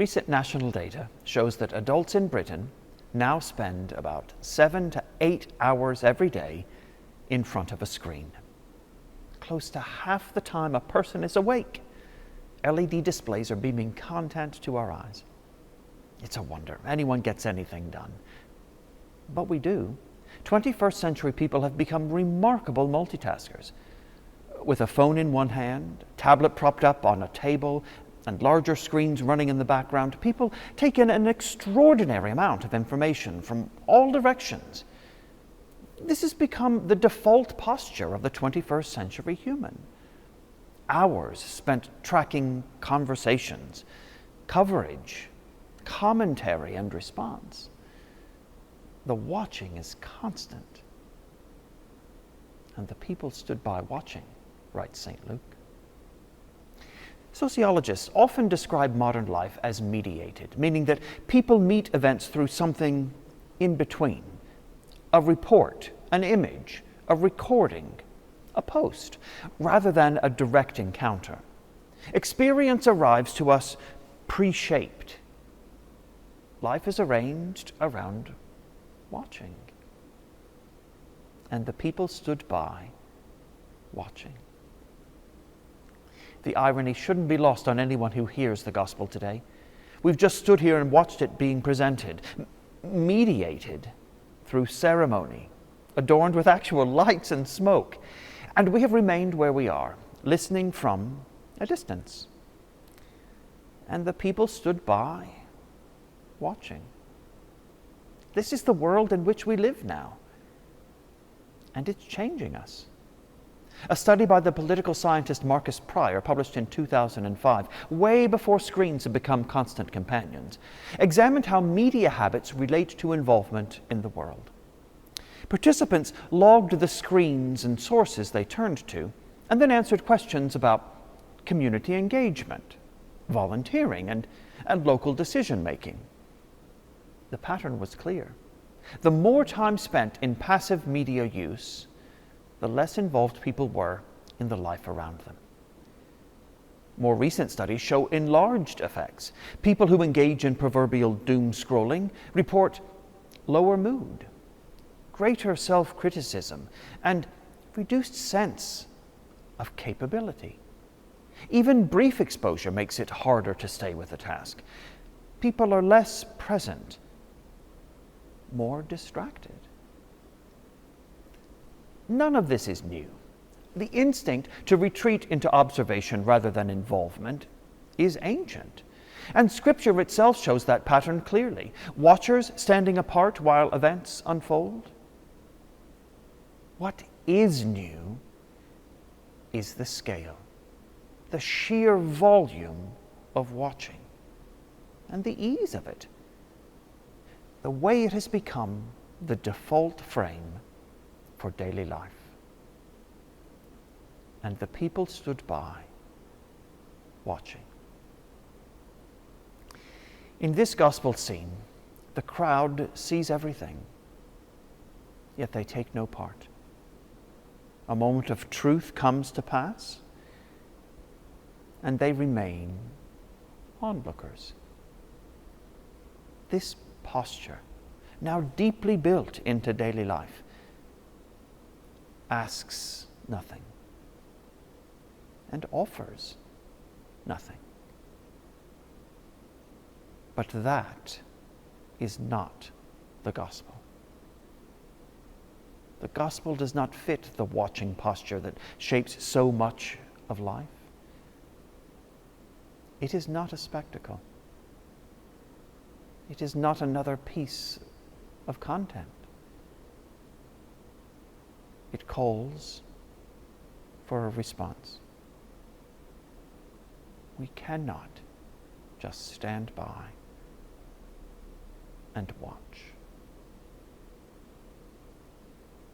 Recent national data shows that adults in Britain now spend about 7 to 8 hours every day in front of a screen. Close to half the time a person is awake, LED displays are beaming content to our eyes. It's a wonder anyone gets anything done. But we do. 21st century people have become remarkable multitaskers. With a phone in one hand, tablet propped up on a table, and larger screens running in the background, people take in an extraordinary amount of information from all directions. This has become the default posture of the 21st century human. Hours spent tracking conversations, coverage, commentary, and response. The watching is constant. And the people stood by watching, writes St. Luke. Sociologists often describe modern life as mediated, meaning that people meet events through something in between. A report, an image, a recording, a post, rather than a direct encounter. Experience arrives to us pre-shaped. Life is arranged around watching. And the people stood by, watching. The irony shouldn't be lost on anyone who hears the gospel today. We've just stood here and watched it being presented, mediated through ceremony, adorned with actual lights and smoke. And we have remained where we are, listening from a distance. And the people stood by, watching. This is the world in which we live now. And it's changing us. A study by the political scientist Marcus Pryor, published in 2005, way before screens had become constant companions, examined how media habits relate to involvement in the world. Participants logged the screens and sources they turned to, and then answered questions about community engagement, volunteering, and local decision-making. The pattern was clear. The more time spent in passive media use, the less involved people were in the life around them. More recent studies show enlarged effects. People who engage in proverbial doom scrolling report lower mood, greater self-criticism, and reduced sense of capability. Even brief exposure makes it harder to stay with a task. People are less present, more distracted. None of this is new. The instinct to retreat into observation rather than involvement is ancient. And Scripture itself shows that pattern clearly. Watchers standing apart while events unfold. What is new is the scale, the sheer volume of watching, and the ease of it. The way it has become the default frame for daily life. And the people stood by, watching. In this gospel scene, the crowd sees everything, yet they take no part. A moment of truth comes to pass, and they remain onlookers. This posture, now deeply built into daily life, asks nothing and offers nothing. But that is not the gospel. The gospel does not fit the watching posture that shapes so much of life. It is not a spectacle. It is not another piece of content. It calls for a response. We cannot just stand by and watch.